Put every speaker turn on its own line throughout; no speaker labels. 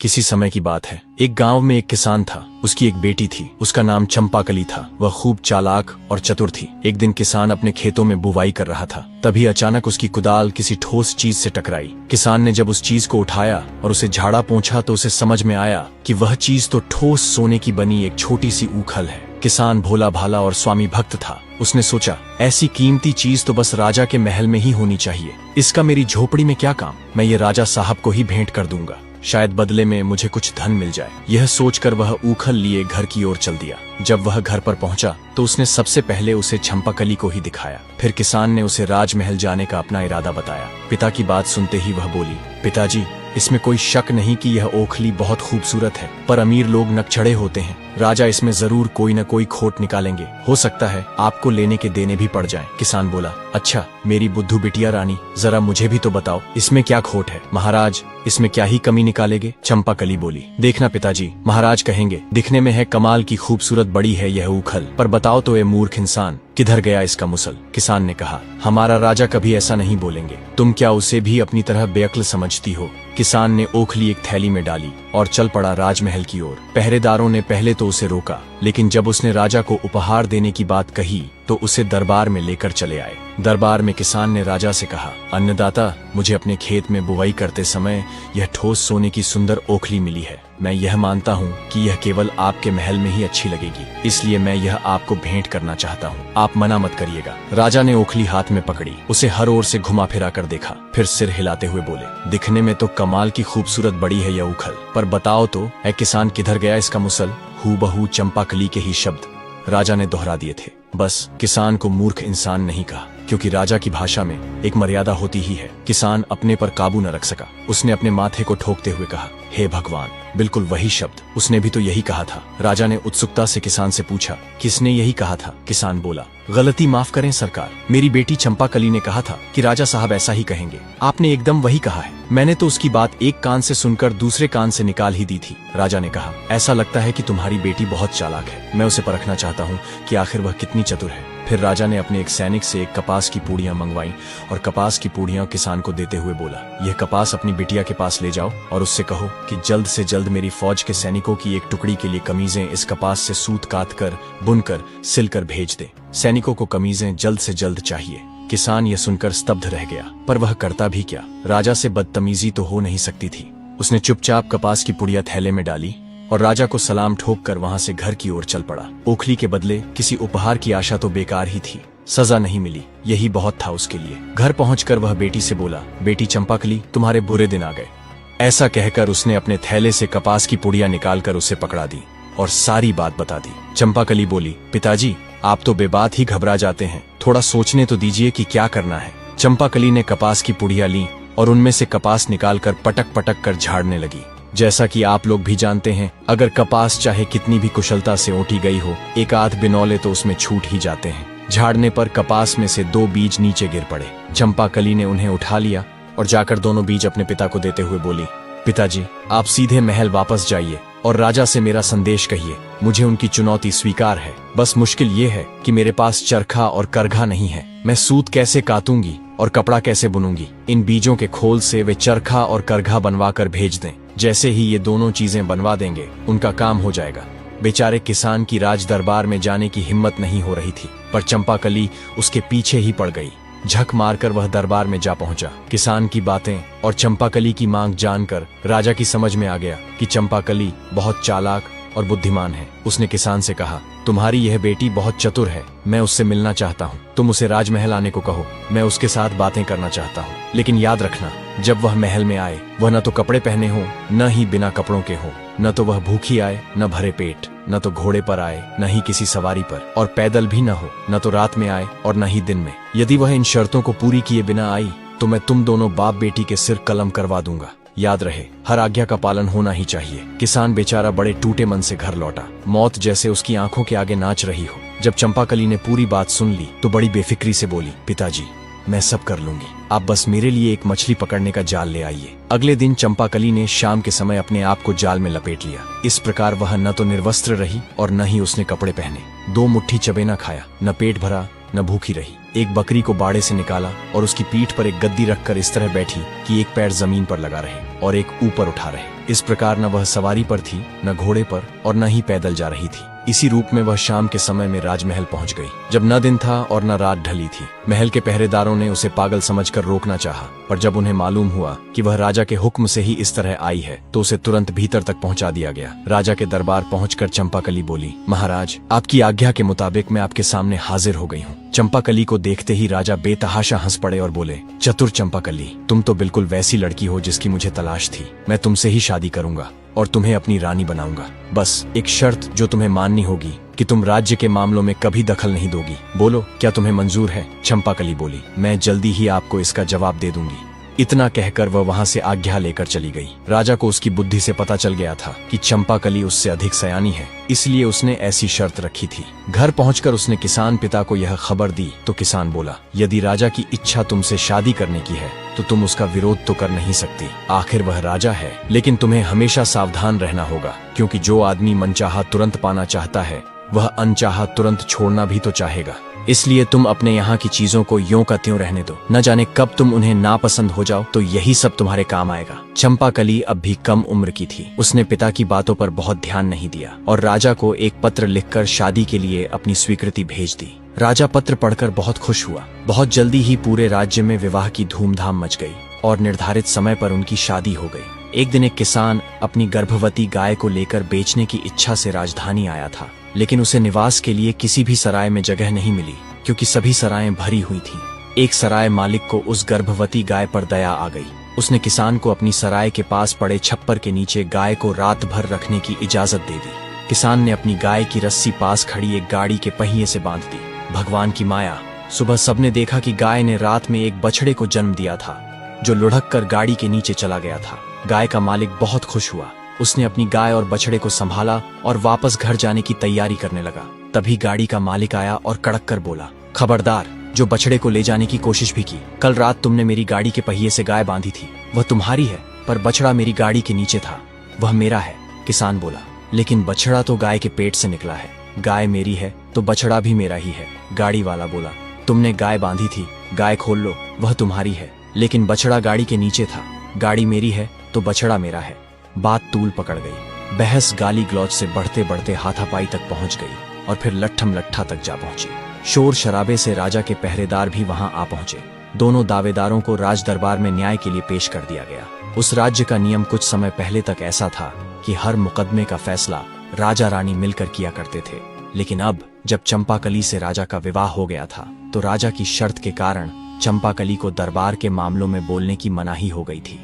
किसी समय की बात है। एक गांव में एक किसान था। उसकी एक बेटी थी। उसका नाम चंपाकली था। वह खूब चालाक और चतुर थी। एक दिन किसान अपने खेतों में बुवाई कर रहा था। तभी अचानक उसकी कुदाल किसी ठोस चीज से टकराई। किसान ने जब उस चीज को उठाया और उसे झाड़ा पोंछा तो उसे समझ में आया कि वह चीज तो ठोस सोने की बनी एक छोटी सी ऊखल है। किसान भोला भाला और स्वामी भक्त था। उसने सोचा, ऐसी कीमती चीज तो बस राजा के महल में ही होनी चाहिए। इसका मेरी झोपड़ी में क्या काम। मैं ये राजा साहब को ही भेंट कर दूंगा, शायद बदले में मुझे कुछ धन मिल जाए। यह सोचकर वह ऊखल लिए घर की ओर चल दिया। जब वह घर पर पहुंचा तो उसने सबसे पहले उसे चंपाकली को ही दिखाया। फिर किसान ने उसे राजमहल जाने का अपना इरादा बताया। पिता की बात सुनते ही वह बोली, पिताजी, इसमें कोई शक नहीं कि यह ओखली बहुत खूबसूरत है, पर अमीर लोग नकचढ़े होते हैं। राजा इसमें जरूर कोई न कोई खोट निकालेंगे। हो सकता है आपको लेने के देने भी पड़ जाएं। किसान बोला, अच्छा मेरी बुद्धू बिटिया रानी, जरा मुझे भी तो बताओ, इसमें क्या खोट है। महाराज, इसमें क्या ही कमी निकालेंगे। चंपाकली बोली, देखना पिताजी, महाराज कहेंगे दिखने में है कमाल की खूबसूरत बड़ी है यह ऊखल, पर बताओ तो ये मूर्ख इंसान, किधर गया इसका मुसल। किसान ने कहा, हमारा राजा कभी ऐसा नहीं बोलेंगे। तुम क्या उसे भी अपनी तरह बेअक्ल समझती हो। किसान ने ओखली एक थैली में डाली और चल पड़ा राजमहल की ओर। पहरेदारों ने पहले तो उसे रोका, लेकिन जब उसने राजा को उपहार देने की बात कही तो उसे दरबार में लेकर चले आए। दरबार में किसान ने राजा से कहा, अन्नदाता, मुझे अपने खेत में बुवाई करते समय यह ठोस सोने की सुंदर ओखली मिली है। मैं यह मानता हूँ कि यह केवल आपके महल में ही अच्छी लगेगी, इसलिए मैं यह आपको भेंट करना चाहता हूँ। आप मना मत करिएगा। राजा ने ओखली हाथ में पकड़ी, उसे हर ओर से घुमा फिरा कर देखा, फिर सिर हिलाते हुए बोले, दिखने में तो कमाल की खूबसूरत बड़ी है यह ऊखल, पर बताओ तो ऐ किसान, किधर गया इसका मुसल। हूबहू चंपाकली के ही शब्द राजा ने दोहरा दिए थे। बस किसान को मूर्ख इंसान नहीं कहा, क्योंकि राजा की भाषा में एक मर्यादा होती ही है। किसान अपने पर काबू न रख सका। उसने अपने माथे को ठोकते हुए कहा, हे भगवान, बिल्कुल वही शब्द, उसने भी तो यही कहा था। राजा ने उत्सुकता से किसान से पूछा, किसने यही कहा था। किसान बोला, गलती माफ करें सरकार, मेरी बेटी चंपाकली ने कहा था कि राजा साहब ऐसा ही कहेंगे। आपने एकदम वही कहा है। मैंने तो उसकी बात एक कान से सुनकर दूसरे कान से निकाल ही दी थी। राजा ने कहा, ऐसा लगता है कि तुम्हारी बेटी बहुत चालाक है। मैं उसे परखना चाहता हूँ कि आखिर वह कितनी चतुर है। फिर राजा ने अपने एक सैनिक से एक कपास की पूड़ियां मंगवाई और कपास की पूड़ियां किसान को देते हुए बोला, यह कपास अपनी बिटिया के पास ले जाओ और उससे कहो कि जल्द से जल्द मेरी फौज के सैनिकों की एक टुकड़ी के लिए कमीजें इस कपास से सूत काट कर, बुनकर, सिलकर भेज दे। सैनिकों को कमीजें जल्द से जल्द चाहिए। किसान यह सुनकर स्तब्ध रह गया, पर वह करता भी क्या। राजा से बदतमीजी तो हो नहीं सकती थी। उसने चुपचाप कपास की पुड़िया थैले में डाली और राजा को सलाम ठोक कर वहां से घर की ओर चल पड़ा। ओखली के बदले किसी उपहार की आशा तो बेकार ही थी। सजा नहीं मिली, यही बहुत था उसके लिए। घर पहुंचकर वह बेटी से बोला, बेटी चंपाकली, तुम्हारे बुरे दिन आ गए। ऐसा कहकर उसने अपने थैले से कपास की पुड़िया निकालकर उसे पकड़ा दी और सारी बात बता दी। चंपाकली बोली, पिताजी, आप तो बेबात ही घबरा जाते हैं, थोड़ा सोचने तो दीजिए कि क्या करना है। चंपाकली ने कपास की पुड़िया ली और उनमें से कपास निकालकर पटक पटक कर झाड़ने लगी। जैसा कि आप लोग भी जानते हैं, अगर कपास चाहे कितनी भी कुशलता से ओटी गई हो, एक आध बिनौले तो उसमें छूट ही जाते हैं। झाड़ने पर कपास में से 2 बीज नीचे गिर पड़े। चंपाकली ने उन्हें उठा लिया और जाकर दोनों बीज अपने पिता को देते हुए बोली, पिताजी, आप सीधे महल वापस जाइए और राजा से मेरा संदेश कहिए। मुझे उनकी चुनौती स्वीकार है, बस मुश्किल ये है कि मेरे पास चरखा और करघा नहीं है। मैं सूत कैसे कातूंगी और कपड़ा कैसे बुनूंगी। इन बीजों के खोल से वे चरखा और करघा बनवा कर भेज दें। जैसे ही ये दोनों चीजें बनवा देंगे, उनका काम हो जाएगा। बेचारे किसान की राज दरबार में जाने की हिम्मत नहीं हो रही थी, पर चंपाकली उसके पीछे ही पड़ गई। झक मारकर वह दरबार में जा पहुंचा। किसान की बातें और चंपाकली की मांग जानकर राजा की समझ में आ गया कि चंपाकली बहुत चालाक और बुद्धिमान है। उसने किसान से कहा, तुम्हारी यह बेटी बहुत चतुर है, मैं उससे मिलना चाहता हूँ। तुम उसे राजमहल आने को कहो, मैं उसके साथ बातें करना चाहता हूँ। लेकिन याद रखना, जब वह महल में आए, वह न तो कपड़े पहने हो, न ही बिना कपड़ों के हो। न तो वह भूखी आए, न भरे पेट, न तो घोड़े पर आए, न ही किसी सवारी पर, और पैदल भी न हो। न तो रात में आए और न ही दिन में। यदि वह इन शर्तों को पूरी किए बिना आई तो मैं तुम दोनों बाप बेटी के सिर कलम करवा दूंगा। याद रहे, हर आज्ञा का पालन होना ही चाहिए। किसान बेचारा बड़े टूटे मन से घर लौटा। मौत जैसे उसकी आंखों के आगे नाच रही हो। जब चंपाकली ने पूरी बात सुन ली तो बड़ी बेफिक्री से बोली, पिताजी, मैं सब कर लूंगी, आप बस मेरे लिए एक मछली पकड़ने का जाल ले आइए। अगले दिन चंपाकली ने शाम के समय अपने आप को जाल में लपेट लिया। इस प्रकार वह न तो निर्वस्त्र रही और न ही उसने कपड़े पहने। 2 मुट्ठी चबेना खाया, न पेट भरा न भूखी रही। एक बकरी को बाड़े से निकाला और उसकी पीठ पर एक गद्दी रखकर इस तरह बैठी कि एक पैर जमीन पर लगा रहे और एक ऊपर उठा रहे। इस प्रकार न वह सवारी पर थी, न घोड़े पर, और न ही पैदल जा रही थी। इसी रूप में वह शाम के समय में राजमहल पहुंच गई, जब न दिन था और न रात ढली थी। महल के पहरेदारों ने उसे पागल समझकर रोकना चाहा, पर जब उन्हें मालूम हुआ कि वह राजा के हुक्म से ही इस तरह आई है, तो उसे तुरंत भीतर तक पहुंचा दिया गया। राजा के दरबार पहुंचकर चंपाकली बोली, महाराज, आपकी आज्ञा के मुताबिक मैं आपके सामने हाजिर हो गई हूँ। चंपाकली को देखते ही राजा बेतहाशा हंस पड़े और बोले, चतुर चंपाकली, तुम तो बिल्कुल वैसी लड़की हो जिसकी मुझे तलाश थी। मैं तुमसे ही शादी करूंगा और तुम्हें अपनी रानी बनाऊंगा। बस एक शर्त जो तुम्हें माननी होगी कि तुम राज्य के मामलों में कभी दखल नहीं दोगी। बोलो, क्या तुम्हें मंजूर है? चंपाकली बोली, मैं जल्दी ही आपको इसका जवाब दे दूंगी। इतना कहकर वह वहां से आज्ञा लेकर चली गई। राजा को उसकी बुद्धि से पता चल गया था कि चंपाकली उससे अधिक सयानी है, इसलिए उसने ऐसी शर्त रखी थी। घर पहुंचकर उसने किसान पिता को यह खबर दी तो किसान बोला, यदि राजा की इच्छा तुमसे शादी करने की है तो तुम उसका विरोध तो कर नहीं सकती। आखिर वह राजा है। लेकिन तुम्हें हमेशा सावधान रहना होगा, क्योंकि जो आदमी मनचाहा तुरंत पाना चाहता है, वह अनचाहा तुरंत छोड़ना भी तो चाहेगा। इसलिए तुम अपने यहाँ की चीजों को यों का त्यों रहने दो। न जाने कब तुम उन्हें नापसंद हो जाओ तो यही सब तुम्हारे काम आएगा। चंपाकली अब भी कम उम्र की थी। उसने पिता की बातों पर बहुत ध्यान नहीं दिया और राजा को एक पत्र लिखकर शादी के लिए अपनी स्वीकृति भेज दी। राजा पत्र पढ़कर बहुत खुश हुआ। बहुत जल्दी ही पूरे राज्य में विवाह की धूमधाम मच गई और निर्धारित समय पर उनकी शादी हो गई। एक दिन एक किसान अपनी गर्भवती गाय को लेकर बेचने की इच्छा से राजधानी आया था, लेकिन उसे निवास के लिए किसी भी सराय में जगह नहीं मिली, क्योंकि सभी सरायें भरी हुई थीं। एक सराय मालिक को उस गर्भवती गाय पर दया आ गई। उसने किसान को अपनी सराय के पास पड़े छप्पर के नीचे गाय को रात भर रखने की इजाजत दे दी। किसान ने अपनी गाय की रस्सी पास खड़ी एक गाड़ी के पहिए से बांध दी। भगवान की माया, सुबह सबने देखा कि गाय ने रात में एक बछड़े को जन्म दिया था, जो लुढ़क कर गाड़ी के नीचे चला गया था। गाय का मालिक बहुत खुश हुआ। उसने अपनी गाय और बछड़े को संभाला और वापस घर जाने की तैयारी करने लगा। तभी गाड़ी का मालिक आया और कड़क कर बोला, खबरदार, जो बछड़े को ले जाने की कोशिश भी की। कल रात तुमने मेरी गाड़ी के पहिए से गाय बांधी थी, वह तुम्हारी है, पर बछड़ा मेरी गाड़ी के नीचे था, वह मेरा है। किसान बोला, लेकिन बछड़ा तो गाय के पेट से निकला है। गाय मेरी है तो बछड़ा भी मेरा ही है। गाड़ी वाला बोला, तुमने गाय बांधी थी, गाय खोल लो, वह तुम्हारी है, लेकिन बछड़ा गाड़ी के नीचे था। गाड़ी मेरी है तो बछड़ा मेरा है। बात तूल पकड़ गई। बहस गाली गलौज से बढ़ते बढ़ते हाथापाई तक पहुंच गई और फिर लट्ठम लट्ठा तक जा पहुंची। शोर शराबे से राजा के पहरेदार भी वहां आ पहुंचे। दोनों दावेदारों को राज दरबार में न्याय के लिए पेश कर दिया गया। उस राज्य का नियम कुछ समय पहले तक ऐसा था कि हर मुकदमे का फैसला राजा रानी मिलकर किया करते थे, लेकिन अब जब चंपाकली से राजा का विवाह हो गया था तो राजा की शर्त के कारण चंपाकली को दरबार के मामलों में बोलने की मनाही हो गई थी।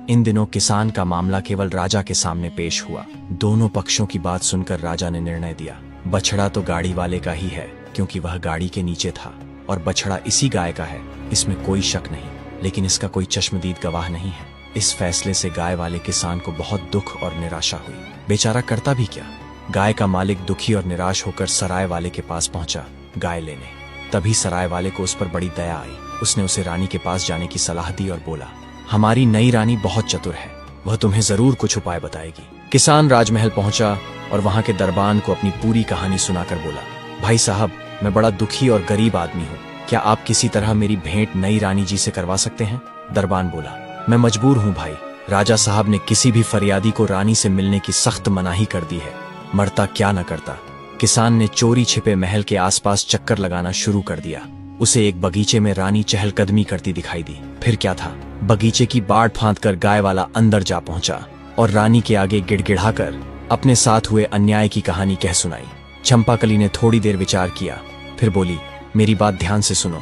इन दिनों किसान का मामला केवल राजा के सामने पेश हुआ। दोनों पक्षों की बात सुनकर राजा ने निर्णय दिया, बछड़ा तो गाड़ी वाले का ही है, क्योंकि वह गाड़ी के नीचे था, और बछड़ा इसी गाय का है, इसमें कोई शक नहीं, लेकिन इसका कोई चश्मदीद गवाह नहीं है। इस फैसले से गाय वाले किसान को बहुत दुख और निराशा हुई। बेचारा करता भी क्या। गाय का मालिक दुखी और निराश होकर सराय वाले के पास पहुंचा गाय लेने। तभी सराय वाले को उस पर बड़ी दया आई। उसने उसे रानी के पास जाने की सलाह दी और बोला, हमारी नई रानी बहुत चतुर है, वह तुम्हें जरूर कुछ उपाय बताएगी। किसान राजमहल पहुंचा और वहां के दरबान को अपनी पूरी कहानी सुनाकर बोला, भाई साहब, मैं बड़ा दुखी और गरीब आदमी हूँ, क्या आप किसी तरह मेरी भेंट नई रानी जी से करवा सकते हैं? दरबान बोला, मैं मजबूर हूँ भाई, राजा साहब ने किसी भी फरियादी को रानी से मिलने की सख्त मनाही कर दी है, मरता क्या न करता। किसान ने चोरी छिपे महल के आसपास चक्कर लगाना शुरू कर दिया। उसे एक बगीचे में रानी चहलकदमी करती दिखाई दी। फिर क्या था, बगीचे की बाड़ फांद कर गाय वाला अंदर जा पहुंचा और रानी के आगे गिड़गिड़ाकर अपने साथ हुए अन्याय की कहानी कह सुनाई। चंपाकली ने थोड़ी देर विचार किया, फिर बोली, मेरी बात ध्यान से सुनो।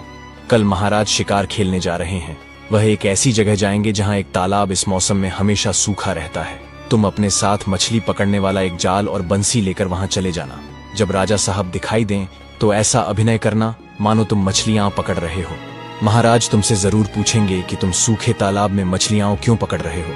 कल महाराज शिकार खेलने जा रहे हैं। वह एक ऐसी जगह जाएंगे जहां एक तालाब इस मौसम में हमेशा सूखा रहता है। तुम अपने साथ मछली पकड़ने वाला एक जाल और बंसी लेकर वहां चले जाना। जब राजा साहब दिखाई दें तो ऐसा अभिनय करना मानो तुम मछलियां पकड़ रहे हो। महाराज तुमसे जरूर पूछेंगे कि तुम सूखे तालाब में मछलियां क्यों पकड़ रहे हो।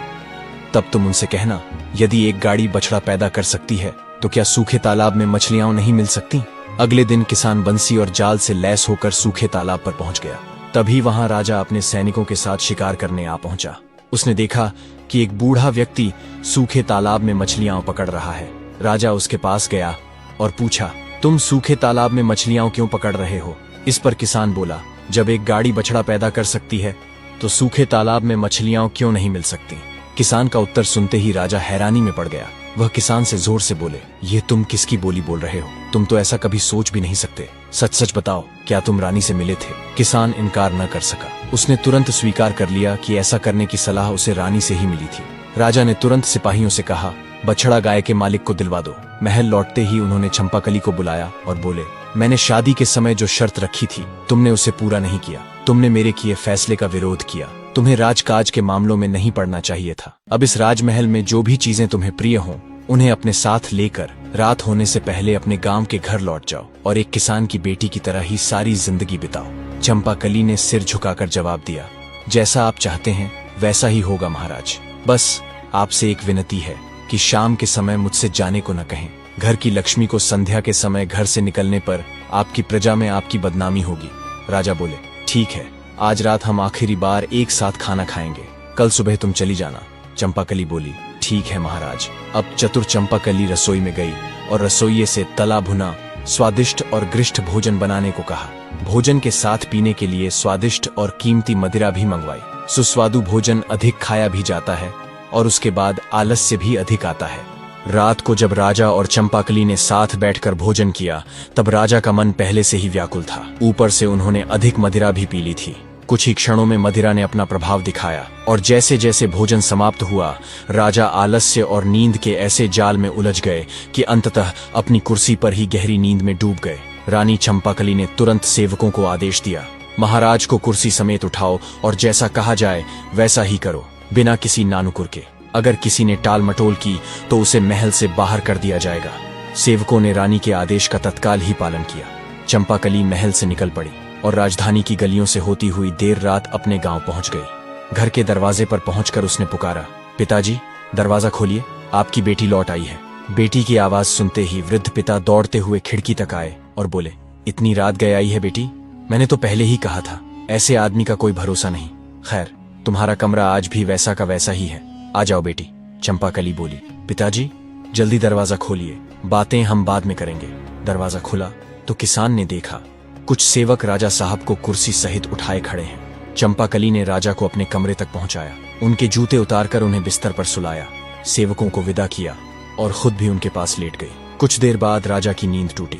तब तुम उनसे कहना, यदि एक गाड़ी बछड़ा पैदा कर सकती है तो क्या सूखे तालाब में मछलियां नहीं मिल सकती? अगले दिन किसान बंसी और जाल से लैस होकर सूखे तालाब पर पहुंच गया। तभी वहां राजा अपने सैनिकों के साथ शिकार करने आ पहुंचा। उसने देखा कि एक बूढ़ा व्यक्ति सूखे तालाब में मछलियां पकड़ रहा है। राजा उसके पास गया और पूछा, तुम सूखे तालाब में मछलियां क्यों पकड़ रहे हो? इस पर किसान बोला, जब एक गाड़ी बछड़ा पैदा कर सकती है तो सूखे तालाब में मछलियां क्यों नहीं मिल सकती। किसान का उत्तर सुनते ही राजा हैरानी में पड़ गया। वह किसान से जोर से बोले, ये तुम किसकी बोली बोल रहे हो? तुम तो ऐसा कभी सोच भी नहीं सकते। सच सच बताओ, क्या तुम रानी से मिले थे? किसान इनकार न कर सका। उसने तुरंत स्वीकार कर लिया कि ऐसा करने की सलाह उसे रानी से ही मिली थी। राजा ने तुरंत सिपाहियों से कहा, बछड़ा गाय के मालिक को दिलवा दो। महल लौटते ही उन्होंने चंपाकली को बुलाया और बोले, मैंने शादी के समय जो शर्त रखी थी तुमने उसे पूरा नहीं किया। तुमने मेरे किए फैसले का विरोध किया। तुम्हें राजकाज के मामलों में नहीं पड़ना चाहिए था। अब इस राजमहल में जो भी चीजें तुम्हें प्रिय हों उन्हें अपने साथ लेकर रात होने से पहले अपने गांव के घर लौट जाओ और एक किसान की बेटी की तरह ही सारी जिंदगी बिताओ। चंपाकली ने सिर झुकाकर जवाब दिया, जैसा आप चाहते हैं वैसा ही होगा महाराज। बस आपसे एक विनती है कि शाम के समय मुझसे जाने को न कहें। घर की लक्ष्मी को संध्या के समय घर से निकलने पर आपकी प्रजा में आपकी बदनामी होगी। राजा बोले, ठीक है, आज रात हम आखिरी बार एक साथ खाना खाएंगे, कल सुबह तुम चली जाना। चंपाकली बोली, ठीक है महाराज। अब चतुर चंपाकली रसोई में गई और रसोइये से तला भुना स्वादिष्ट और गृष्ट भोजन बनाने को कहा। भोजन के साथ पीने के लिए स्वादिष्ट और कीमती मदिरा भी मंगवाई। सुस्वादु भोजन अधिक खाया भी जाता है और उसके बाद आलस्य भी अधिक आता है। रात को जब राजा और चंपाकली ने साथ बैठकर भोजन किया तब राजा का मन पहले से ही व्याकुल था। ऊपर से उन्होंने अधिक मदिरा भी पी ली थी। कुछ ही क्षणों में मदिरा ने अपना प्रभाव दिखाया और जैसे जैसे भोजन समाप्त हुआ राजा आलस्य और नींद के ऐसे जाल में उलझ गए कि अंततः अपनी कुर्सी पर ही गहरी नींद में डूब गए। रानी चंपाकली ने तुरंत सेवकों को आदेश दिया, महाराज को कुर्सी समेत उठाओ और जैसा कहा जाए वैसा ही करो, बिना किसी नानुकुर के। अगर किसी ने टाल मटोल की तो उसे महल से बाहर कर दिया जाएगा। सेवकों ने रानी के आदेश का तत्काल ही पालन किया। चंपाकली महल से निकल पड़ी और राजधानी की गलियों से होती हुई देर रात अपने गांव पहुंच गई। घर के दरवाजे पर पहुंचकर उसने पुकारा, पिताजी दरवाजा खोलिए, आपकी बेटी लौट आई है। बेटी की आवाज सुनते ही वृद्ध पिता दौड़ते हुए खिड़की तक आए और बोले, इतनी रात गए आई है बेटी? मैंने तो पहले ही कहा था, ऐसे आदमी का कोई भरोसा नहीं। खैर, तुम्हारा कमरा आज भी वैसा का वैसा ही है, आ जाओ बेटी। चंपाकली बोली, पिताजी जल्दी दरवाजा खोलिए, बातें हम बाद में करेंगे। दरवाजा खुला तो किसान ने देखा कुछ सेवक राजा साहब को कुर्सी सहित उठाए खड़े हैं। चंपाकली ने राजा को अपने कमरे तक पहुंचाया, उनके जूते उतारकर उन्हें बिस्तर पर सुलाया, सेवकों को विदा किया और खुद भी उनके पास लेट गई। कुछ देर बाद राजा की नींद टूटी।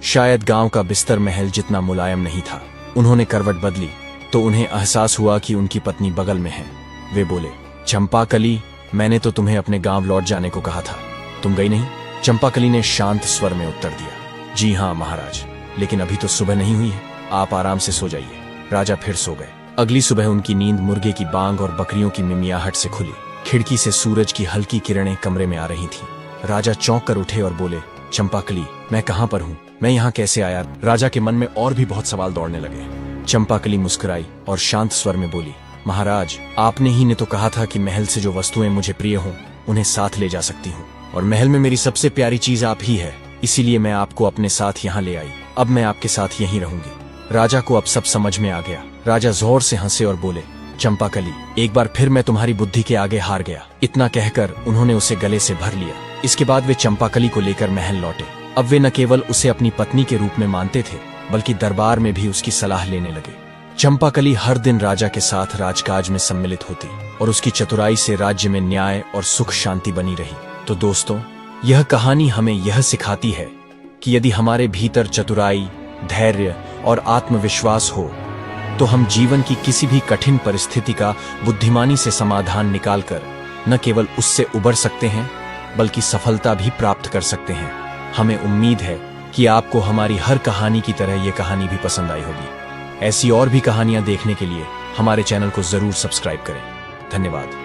शायद गांव का बिस्तर महल जितना मुलायम नहीं था। उन्होंने करवट बदली तो उन्हें एहसास हुआ कि उनकी पत्नी बगल में है। वे बोले, चंपाकली, मैंने तो तुम्हें अपने गांव लौट जाने को कहा था, तुम गई नहीं? चंपाकली ने शांत स्वर में उत्तर दिया, जी हाँ महाराज, लेकिन अभी तो सुबह नहीं हुई है, आप आराम से सो जाइए। राजा फिर सो गए। अगली सुबह उनकी नींद मुर्गे की बांग और बकरियों की मिमियाहट से खुली। खिड़की से सूरज की हल्की किरणें कमरे में आ रही थीं। राजा चौंक कर उठे और बोले, चंपाकली, मैं कहाँ पर हूँ? मैं यहाँ कैसे आया? राजा के मन में और भी बहुत सवाल दौड़ने लगे। चंपाकली मुस्कुराई और शांत स्वर में बोली, महाराज, आपने ही ने तो कहा था कि महल से जो वस्तुएं मुझे प्रिय हों उन्हें साथ ले जा सकती हूँ, और महल में मेरी सबसे प्यारी चीज आप ही है, इसीलिए मैं आपको अपने साथ यहाँ ले आई। अब मैं आपके साथ यहीं रहूंगी। राजा को अब सब समझ में आ गया। राजा जोर से हंसे और बोले, चंपाकली, एक बार फिर मैं तुम्हारी बुद्धि के आगे हार गया। इतना कहकर उन्होंने उसे गले से भर लिया। इसके बाद वे चंपाकली को लेकर महल लौटे। अब वे न केवल उसे अपनी पत्नी के रूप में मानते थे बल्कि दरबार में भी उसकी सलाह लेने लगे। चंपाकली हर दिन राजा के साथ राजकाज में सम्मिलित होती और उसकी चतुराई से राज्य में न्याय और सुख शांति बनी रही। तो दोस्तों, यह कहानी हमें यह सिखाती है कि यदि हमारे भीतर चतुराई, धैर्य और आत्मविश्वास हो तो हम जीवन की किसी भी कठिन परिस्थिति का बुद्धिमानी से समाधान निकालकर न केवल उससे उबर सकते हैं बल्कि सफलता भी प्राप्त कर सकते हैं। हमें उम्मीद है कि आपको हमारी हर कहानी की तरह ये कहानी भी पसंद आई होगी। ऐसी और भी कहानियां देखने के लिए हमारे चैनल को जरूर सब्सक्राइब करें। धन्यवाद।